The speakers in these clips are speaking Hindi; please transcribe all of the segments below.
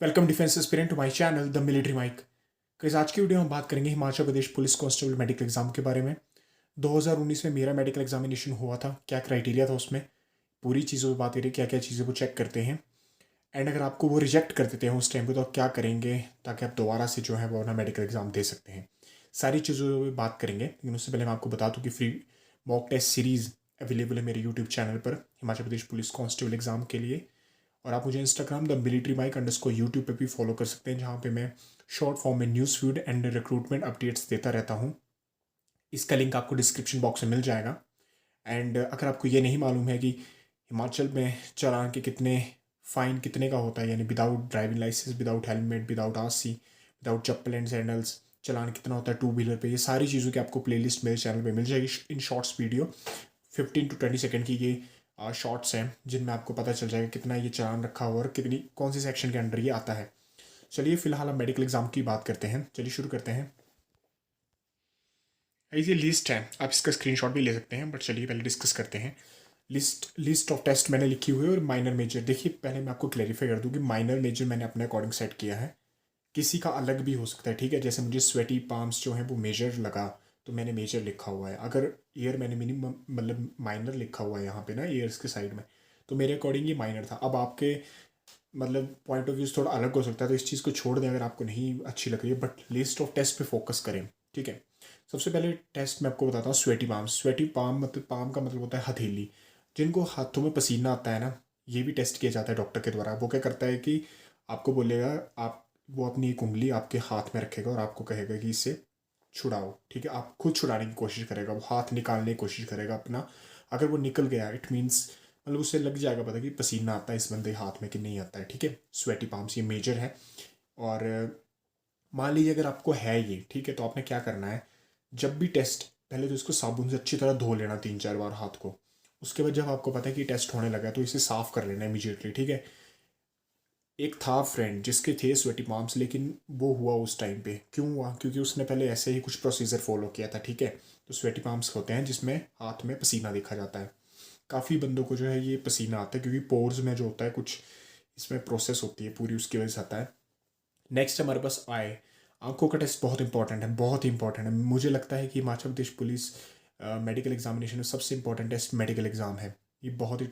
Welcome defence aspirant to my channel the military Mike. Guys, आज की वीडियो में हम बात करेंगे Himachal Pradesh police constable medical exam के बारे में। 2019 में मेरा मेडिकल एग्जामिनेशन हुआ था, क्या क्राइटेरिया था उसमें, पूरी चीज़ों पर बात करें, क्या क्या चीज़ें वो चेक करते हैं एंड अगर आपको वो रिजेक्ट कर देते हैं उस टाइम पे तो आप क्या करेंगे ताकि आप दोबारा से जो है वो अपना मेडिकल एग्जाम दे सकते हैं। सारी चीज़ों पर बात करेंगे, लेकिन उससे पहले मैं आपको बता दूँ कि free mock test series available है मेरे यूट्यूब चैनल पर Himachal Pradesh police constable exam के लिए। और आप मुझे Instagram the military Mike underscore YouTube पे भी फॉलो कर सकते हैं, जहाँ पे मैं शॉर्ट फॉर्म में news feed and recruitment updates देता रहता हूँ। इसका लिंक आपको डिस्क्रिप्शन बॉक्स में मिल जाएगा। एंड अगर आपको ये नहीं मालूम है कि हिमाचल में चालान के कितने फ़ाइन कितने का होता है, यानी without driving licence, without helmet, without RC, without chappal and sandals challan कितना होता है टू व्हीलर पे, ये सारी चीज़ों की आपको प्लेलिस्ट मेरे चैनल पे मिल जाएगी in shorts video. 15 to 20 second की ये शॉर्ट्स हैं जिनमें आपको पता चल जाएगा कितना ये चालान रखा हुआ और कितनी कौन सी सेक्शन के अंडर ये आता है। चलिए फिलहाल हम मेडिकल एग्जाम की बात करते हैं, चलिए शुरू करते हैं। ये लिस्ट है, आप इसका स्क्रीनशॉट भी ले सकते हैं, बट चलिए पहले डिस्कस करते हैं। लिस्ट ऑफ टेस्ट मैंने लिखी हुई है और माइनर मेजर। देखिए पहले मैं आपको क्लैरिफाई कर दूँ कि माइनर मेजर मैंने अपने अकॉर्डिंग सेट किया है, किसी का अलग भी हो सकता है, ठीक है। जैसे मुझे स्वेटी पाम्स जो है वो मेजर लगा तो मैंने मेजर लिखा हुआ है। अगर ईयर मैंने मिनिमम मतलब माइनर लिखा हुआ है यहाँ पे ना ईयर्स के साइड में, तो मेरे अकॉर्डिंग ये माइनर था। अब आपके मतलब पॉइंट ऑफ व्यू थोड़ा अलग हो सकता है, तो इस चीज़ को छोड़ दें अगर आपको नहीं अच्छी लग रही है, बट लिस्ट ऑफ टेस्ट पे फोकस करें, ठीक है। सबसे पहले टेस्ट मैं आपको बताता हूँ स्वेटी पाम। स्वेटी पाम मतलब पाम का मतलब होता है हथेली। जिनको हाथों में पसीना आता है ना, ये भी टेस्ट किया जाता है डॉक्टर के द्वारा। वो क्या करता है कि आपको बोलेगा, आप वो अपनी एक उंगली आपके हाथ में रखेगा और आपको कहेगा कि इससे छुड़ाओ, ठीक है। आप खुद छुड़ाने की कोशिश करेगा, वो हाथ निकालने की कोशिश करेगा अपना। अगर वो निकल गया इट मीन्स मतलब उससे लग जाएगा पता कि पसीना आता है इस बंदे हाथ में कि नहीं आता है, ठीक है। स्वेटी पाम्स ये मेजर है। और मान लीजिए अगर आपको है ये, ठीक है, तो आपने क्या करना है, जब भी टेस्ट, पहले तो इसको साबुन से अच्छी तरह धो लेना 3-4 बार हाथ को। उसके बाद जब आपको पता है कि टेस्ट होने लगा है तो इसे साफ़ कर लेना इमीजिएटली, ठीक है। एक था फ्रेंड जिसके थे स्वेटी पाम्स, लेकिन वो हुआ उस टाइम पे क्यों हुआ, क्योंकि उसने पहले ऐसे ही कुछ प्रोसीजर फॉलो किया था, ठीक है। तो स्वेटी पाम्स होते हैं जिसमें हाथ में पसीना देखा जाता है। काफ़ी बंदों को जो है ये पसीना आता है क्योंकि पोर्स में जो होता है कुछ इसमें प्रोसेस होती है पूरी, उसकी वजह से आता है। नेक्स्ट हमारे पास आए, आंखों का टेस्ट बहुत इंपॉर्टेंट है, बहुत ही इंपॉर्टेंट है। मुझे लगता है कि Himachal Pradesh police medical examination में सबसे इंपॉर्टेंट टेस्ट मेडिकल एग्ज़ाम है। ये बहुत ही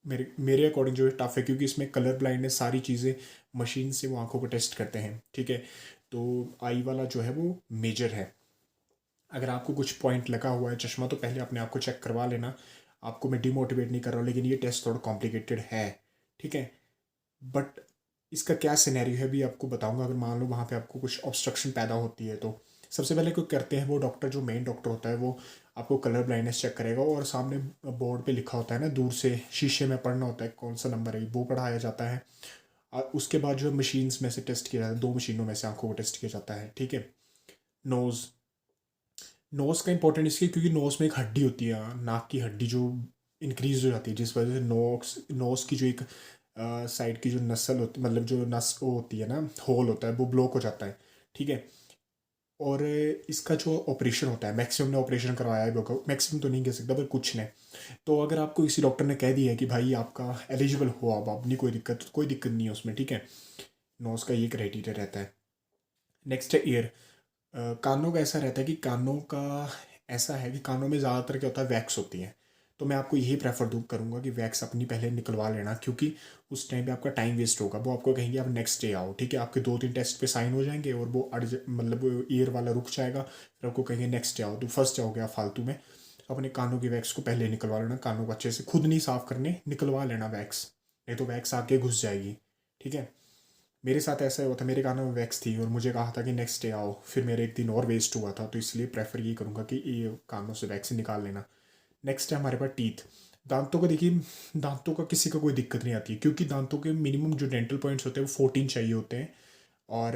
मेरे मेरे अकॉर्डिंग जो है टफ है, क्योंकि इसमें कलर ब्लाइंड है, सारी चीज़ें मशीन से वो आंखों को टेस्ट करते हैं, ठीक है। तो आई वाला जो है वो मेजर है। अगर आपको कुछ पॉइंट लगा हुआ है चश्मा, तो पहले अपने आप को चेक करवा लेना। आपको मैं डिमोटिवेट नहीं कर रहा हूँ, लेकिन ये टेस्ट थोड़ा कॉम्प्लिकेटेड है, ठीक है। बट इसका क्या सिनेरियो है भी आपको बताऊंगा। अगर मान लो वहाँ पे आपको कुछ ऑब्स्ट्रक्शन पैदा होती है तो सबसे पहले क्या करते हैं वो डॉक्टर, जो मेन डॉक्टर होता है, वो आपको कलर ब्लाइंडनेस चेक करेगा और सामने बोर्ड पे लिखा होता है ना, दूर से शीशे में पढ़ना होता है कौन सा नंबर है, वो पढ़ाया जाता है। और उसके बाद जो मशीन्स में से टेस्ट किया जाता है, 2 मशीनों में से आंखों को टेस्ट किया जाता है, ठीक है। नोज़, नोज़ का इंपॉर्टेंट इसलिए क्योंकि नोज़ में एक हड्डी होती है, नाक की हड्डी जो इंक्रीज हो जाती है, जिस वजह से नोज़ की जो एक साइड की जो नसल होती, मतलब जो नस वो होती है ना, होल होता है, वो ब्लॉक हो जाता है, ठीक है। और इसका जो ऑपरेशन होता है, मैक्सिमम ने ऑपरेशन करवाया है, मैक्सिमम तो नहीं कह सकता पर कुछ ने। तो अगर आपको किसी डॉक्टर ने कह दिया है कि भाई आपका एलिजिबल हो, अब नहीं कोई दिक्कत नहीं है उसमें, ठीक है। नोज़ का ये क्राइटेरिया रहता है। नेक्स्ट है ईयर। कानों का ऐसा रहता है कि कानों का ऐसा है कि कानों में ज़्यादातर क्या होता है, वैक्स होती है। तो मैं आपको यही प्रेफर दूँ करूँगा कि वैक्स अपनी पहले निकलवा लेना, क्योंकि उस टाइम पे आपका टाइम वेस्ट होगा। वो आपको कहेंगे आप नेक्स्ट डे आओ, ठीक है। आपके 2-3 टेस्ट पे साइन हो जाएंगे और वो मतलब ईयर वाला रुक जाएगा, फिर आपको कहेंगे नेक्स्ट डे आओ, तो फर्स्ट जाओगे आप फालतू में। अपने कानों की वैक्स को पहले निकलवा लेना, कानों को अच्छे से खुद नहीं साफ़ करने, निकलवा लेना वैक्स, नहीं तो वैक्स आके घुस जाएगी, ठीक है। मेरे साथ ऐसा हुआ था, मेरे कानों में वैक्स थी और मुझे कहा था कि नेक्स्ट डे आओ, फिर मेरे एक दिन और वेस्ट हुआ था, तो इसलिए प्रेफर ये करूँगा कि ये कानों से वैक्स निकाल लेना। नेक्स्ट है हमारे पास टीथ। दांतों का देखिए, दांतों का किसी का कोई दिक्कत नहीं आती है, क्योंकि दांतों के मिनिमम जो डेंटल पॉइंट्स होते हैं वो 14 चाहिए होते हैं। और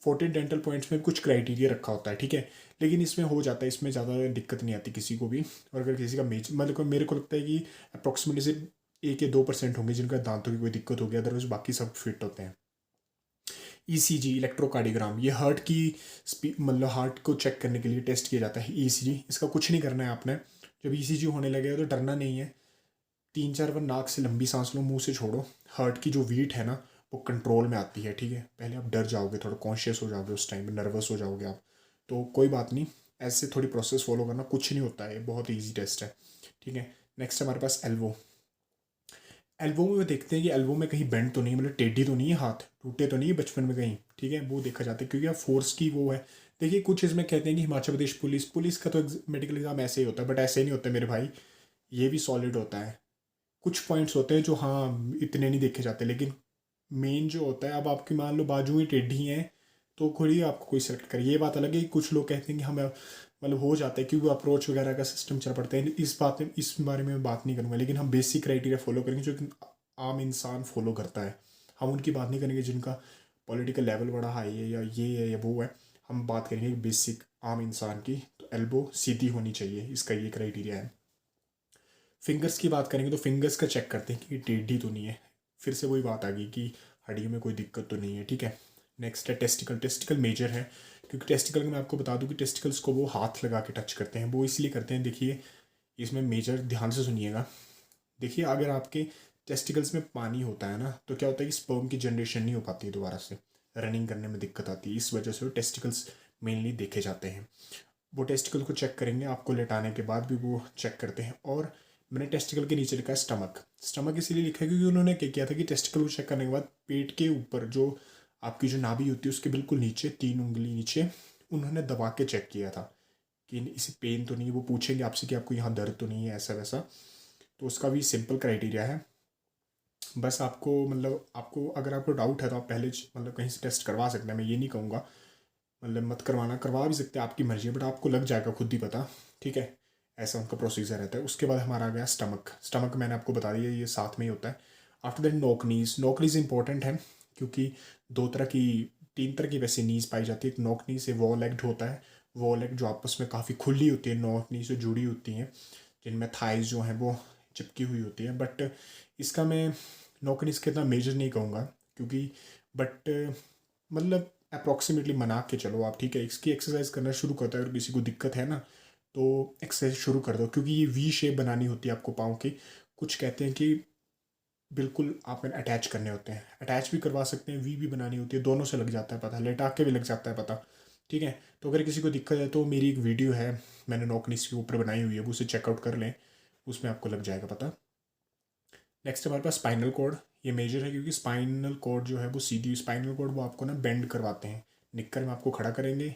14 डेंटल पॉइंट्स में कुछ क्राइटेरिया रखा होता है, ठीक है। लेकिन इसमें हो जाता है, इसमें ज़्यादा दिक्कत नहीं आती किसी को भी। और अगर किसी का मतलब मेरे को लगता है कि अप्रॉक्सीमेटली से 1 या 2% होंगे जिनका दांतों की कोई दिक्कत होगी, अदरवाइज बाकी सब फिट होते हैं। ईसीजी, इलेक्ट्रोकार्डियोग्राम, ये हार्ट की मतलब हार्ट को चेक करने के लिए टेस्ट किया जाता है। ईसीजी, इसका कुछ नहीं करना है आपने। जब ईसीजी होने लगेगा तो डरना नहीं है। 3-4 बार नाक से लंबी सांस लो, मुंह से छोड़ो। हार्ट की जो बीट है ना, वो कंट्रोल में आती है, ठीक है। पहले आप डर जाओगे, थोड़ा कॉन्शियस हो जाओगे, उस टाइम पे नर्वस हो जाओगे आप, तो कोई बात नहीं, ऐसे थोड़ी प्रोसेस फॉलो करना, कुछ नहीं होता है, बहुत ईजी टेस्ट है, ठीक है। नेक्स्ट हमारे पास एल्बो। एल्बो में देखते हैं कि एल्बो में कहीं बेंड तो नहीं, मतलब टेढ़ी तो नहीं है, हाथ टूटे तो नहीं है बचपन में कहीं, ठीक है, वो देखा जाता है क्योंकि आप फोर्स की वो है। देखिए कुछ इसमें कहते हैं कि हिमाचल प्रदेश पुलिस पुलिस का तो मेडिकल एग्जाम ऐसे ही होता है, बट ऐसे नहीं होता मेरे भाई, ये भी सॉलिड होता है। कुछ पॉइंट्स होते हैं जो हाँ इतने नहीं देखे जाते, लेकिन मेन जो होता है, अब आपकी मान लो बाजू ही टेढ़ी हैं तो थोड़ी आपको कोई सेलेक्ट करे, ये बात अलग है कि कुछ लोग कहते हैं कि हमें मतलब हो जाता है क्योंकि अप्रोच वगैरह का सिस्टम चल पड़ता है, इस बारे में मैं बात नहीं करूँगा, लेकिन हम बेसिक क्राइटेरिया फॉलो करेंगे जो कि आम इंसान फॉलो करता है। हम उनकी बात नहीं करेंगे जिनका पॉलिटिकल लेवल बड़ा हाई है या ये है या वो है, हम बात करेंगे बेसिक आम इंसान की। तो एल्बो सीधी होनी चाहिए, इसका ये क्राइटेरिया है। फिंगर्स की बात करेंगे तो फिंगर्स का चेक करते हैं कि टेढ़ी तो नहीं है, फिर से वही बात आ गई कि हड्डियों में कोई दिक्कत तो नहीं है, ठीक है। नेक्स्ट है टेस्टिकल। टेस्टिकल मेजर है क्योंकि टेस्टिकल में मैं आपको बता दूं कि टेस्टिकल्स को वो हाथ लगा के टच करते हैं, वो इसलिए करते हैं, देखिए इसमें मेजर ध्यान से सुनिएगा। देखिए अगर आपके टेस्टिकल्स में पानी होता है ना, तो क्या होता है कि स्पर्म की जनरेशन नहीं हो पाती है दोबारा से, रनिंग करने में दिक्कत आती है, इस वजह से वो टेस्टिकल्स मेनली देखे जाते हैं। वो टेस्टिकल को चेक करेंगे, आपको लेटाने के बाद भी वो चेक करते हैं। और मैंने टेस्टिकल के नीचे लिखा है स्टमक। स्टमक इसलिए लिखा है क्योंकि उन्होंने क्या किया था कि टेस्टिकल को चेक करने के बाद पेट के ऊपर जो आपकी जो नाभि होती है उसके बिल्कुल नीचे 3 उंगली नीचे उन्होंने दबा के चेक किया था कि इसे पेन तो नहीं, वो पूछेंगे आपसे कि आपको यहाँ दर्द तो नहीं है, ऐसा वैसा। तो उसका भी सिंपल क्राइटेरिया है। बस आपको मतलब आपको अगर आपको डाउट है तो आप पहले मतलब कहीं से टेस्ट करवा सकते हैं, मैं ये नहीं कहूँगा मतलब मत करवाना, करवा भी सकते हैं, आपकी मर्जी है, बट आपको लग जाएगा खुद ही पता, ठीक है। ऐसा उनका प्रोसीजर रहता है। उसके बाद हमारा आ गया स्टमक। स्टमक मैंने आपको बता दिया ये साथ में ही होता है। आफ्टर दैट नोक नीज। नोक नीज इंपॉर्टेंट है क्योंकि दो तरह की, तीन तरह की वैसे नीज पाई जाती है। एक नोक नीज से वॉल लेग्ड होता है, वॉल लेग जो आपस में काफ़ी खुली होती है, नोक नीज से जुड़ी होती हैं, जिनमें थाइज जो हैं वो चिपकी हुई होती है। बट इसका मैं नोक नीज के इतना मेजर नहीं कहूँगा क्योंकि, बट मतलब अप्रॉक्सीमेटली मना के चलो आप, ठीक है। इसकी एक्सरसाइज करना शुरू करता है, अगर किसी को दिक्कत है ना तो एक्सरसाइज शुरू कर दो, क्योंकि ये वी शेप बनानी होती है आपको पाँव की। कुछ कहते हैं कि बिल्कुल आप अटैच करने होते हैं, अटैच भी करवा सकते हैं, वी भी बनानी होती है, दोनों से लग जाता है पता, लेटा के भी लग जाता है पता, ठीक है। तो अगर किसी को दिक्कत है तो मेरी एक वीडियो है, मैंने नॉकनीस के ऊपर बनाई हुई है, वो उसे चेकआउट कर लें, उसमें आपको लग जाएगा पता। नेक्स्ट हमारे पास स्पाइनल कॉर्ड। ये मेजर है क्योंकि स्पाइनल कॉर्ड जो है वो सीधी, स्पाइनल कॉर्ड वो आपको ना बेंड करवाते हैं, निक्कर में आपको खड़ा करेंगे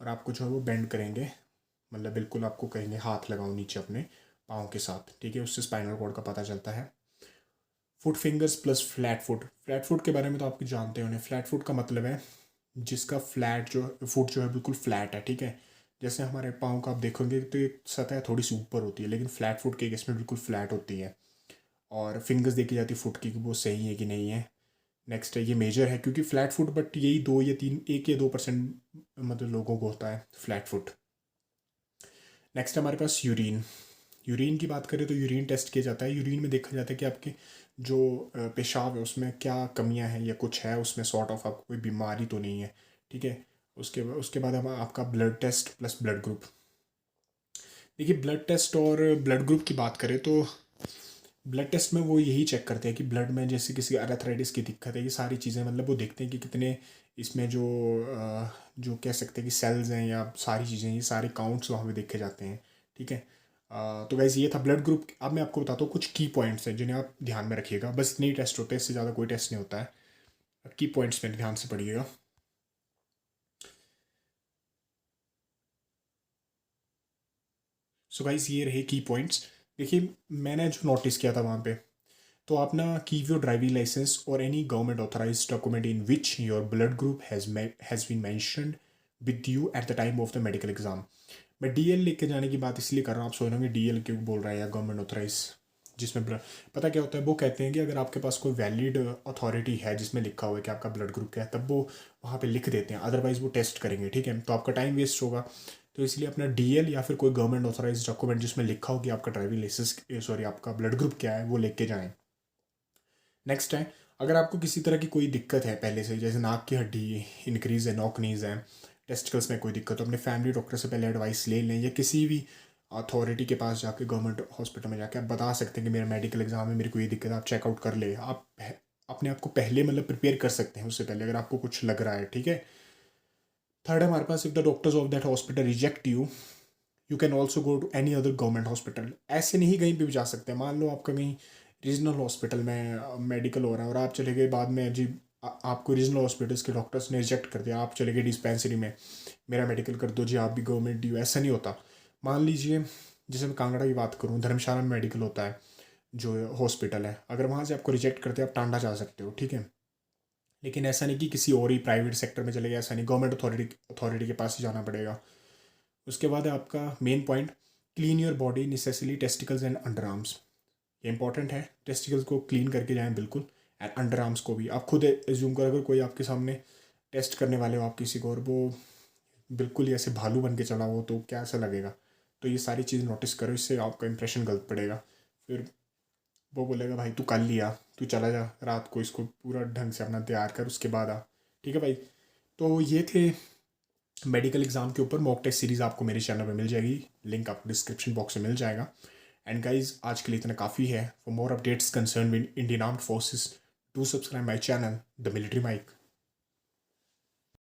और आपको जो है वो बेंड करेंगे, मतलब बिल्कुल आपको कहेंगे हाथ लगाओ नीचे अपने पाँव के साथ, ठीक है। उससे स्पाइनल कॉर्ड का पता चलता है। Foot fingers plus flat foot. Flat foot के बारे में तो आप जानते होंगे। फ्लैट फुट का मतलब है जिसका फ्लैट जो फुट जो है बिल्कुल फ्लैट है, ठीक है। जैसे हमारे पाँव का आप देखोगे तो एक सतह थोड़ी सी ऊपर होती है, लेकिन फ्लैट फुट के केस में बिल्कुल फ्लैट होती है। और फिंगर्स देखी जाती है फुट की कि वो सही है कि नहीं है। नेक्स्ट है ये मेजर है क्योंकि फ्लैट फुट, बट यही 2 या 3, 1 या 2% मतलब लोगों को होता है फ्लैट फुट। नेक्स्ट हमारे पास यूरिन। यूरिन की बात करें तो यूरिन टेस्ट किया जाता है। यूरिन में देखा जाता है कि आपके जो पेशाब है उसमें क्या कमियां हैं या कुछ है उसमें, सॉर्ट ऑफ आपको कोई बीमारी तो नहीं है, ठीक है। उसके बाद हम आपका blood test plus blood group. देखिए ब्लड टेस्ट और ब्लड ग्रुप की बात करें तो ब्लड टेस्ट में वो यही चेक करते हैं कि ब्लड में जैसे किसी अरेथराइटिस की दिक्कत है, ये सारी चीज़ें मतलब वो देखते हैं कि कितने इसमें जो कह सकते हैं कि सेल्स हैं या सारी चीज़ें, ये सारे काउंट्स वहाँ पे देखे जाते हैं, ठीक है। तो गैस ये था ब्लड ग्रुप। अब मैं आपको बताता हूँ कुछ की पॉइंट्स हैं जिन्हें आप ध्यान में रखिएगा, बस इतने ही टेस्ट होते हैं, इससे ज़्यादा कोई टेस्ट नहीं होता है। की पॉइंट्स में ध्यान से पढ़िएगा। सो गाइस ये रहे की पॉइंट्स। देखिए मैंने जो नोटिस किया था वहाँ पे, तो आप ना कीप योर ड्राइविंग लाइसेंस और any government authorize document in which your blood group has been mentioned with you at the time of the medical exam. मैं डीएल लेके जाने की बात इसलिए कर रहा हूँ, आप सोच रहे होंगे डीएल क्यों बोल रहा है या गवर्नमेंट ऑथराइज, जिसमें ब्लड, पता क्या होता है, वो कहते हैं कि अगर आपके पास कोई वैलिड अथॉरिटी है जिसमें लिखा हुआ है कि आपका ब्लड ग्रुप क्या है, तब वो वहाँ पे लिख देते हैं, अदरवाइज वो टेस्ट करेंगे, ठीक है। तो आपका टाइम वेस्ट होगा, तो इसलिए अपना डीएल या फिर कोई गवर्नमेंट ऑथराइज डॉक्यूमेंट जिसमें लिखा हो कि आपका ड्राइविंग लाइसेंस सॉरी आपका ब्लड ग्रुप क्या है वो लेके जाएं। नेक्स्ट है, अगर आपको किसी तरह की कोई दिक्कत है पहले से, जैसे नाक की हड्डी इंक्रीज है, नॉक नीज है, टेस्टिकल्स में कोई दिक्कत, तो अपने फैमिली डॉक्टर से पहले एडवाइस ले लें, या किसी भी अथॉरिटी के पास जाके गवर्नमेंट हॉस्पिटल में जाके आप बता सकते हैं कि मेरा मेडिकल एग्जाम है, मेरे को ये दिक्कत है, आप चेकआउट कर ले, आप अपने आप को पहले मतलब प्रिपेयर कर सकते हैं उससे पहले, अगर आपको कुछ लग रहा है, ठीक है। थर्ड है हमारे पास, if the doctors of that hospital reject you, you can also go to any other government hospital. ऐसे नहीं कहीं पे भी जा सकते हैं। मान लो आपका कहीं रीजनल हॉस्पिटल में मेडिकल हो रहा है और आप चले गए बाद में जी, आपको रीजनल हॉस्पिटल्स के डॉक्टर्स ने रिजेक्ट कर दिया, आप चले गए डिस्पेंसरी में, मेरा मेडिकल कर दो जी, आप भी गवर्नमेंट डी, ऐसा नहीं होता। मान लीजिए जैसे मैं कांगड़ा की बात करूँ, धर्मशाला में मेडिकल होता है जो हॉस्पिटल है, अगर वहाँ से आपको रिजेक्ट करते हैं आप टांडा जा सकते हो, ठीक है। लेकिन ऐसा नहीं कि किसी और ही प्राइवेट सेक्टर में चले गए, ऐसा नहीं, गवर्नमेंट अथॉरिटी के पास ही जाना पड़ेगा। उसके बाद है आपका main point, clean your body necessary testicles and under arms. ये इंपॉर्टेंट है, टेस्टिकल्स को क्लीन करके जाएं बिल्कुल, एंड अंडर आर्म्स को भी। आप खुद एज्यूम करो अगर कोई आपके सामने टेस्ट करने वाले हो आप किसी को, और वो बिल्कुल ही ऐसे भालू बन के चला हो तो क्या ऐसा लगेगा। तो ये सारी चीज़ नोटिस करो, इससे आपका इंप्रेशन गलत पड़ेगा। फिर वो बोलेगा भाई तू कल लिया, तू चला जा रात को, इसको पूरा ढंग से अपना तैयार कर, उसके बाद आ, ठीक है भाई। तो ये थे मेडिकल एग्जाम के ऊपर मॉक टेस्ट सीरीज़, आपको मेरे चैनल पे मिल जाएगी, लिंक आपको डिस्क्रिप्शन बॉक्स में मिल जाएगा। एंड गाइज आज के लिए इतना काफ़ी है। For more updates concern with Indian armed forces, do subscribe my channel the military mic.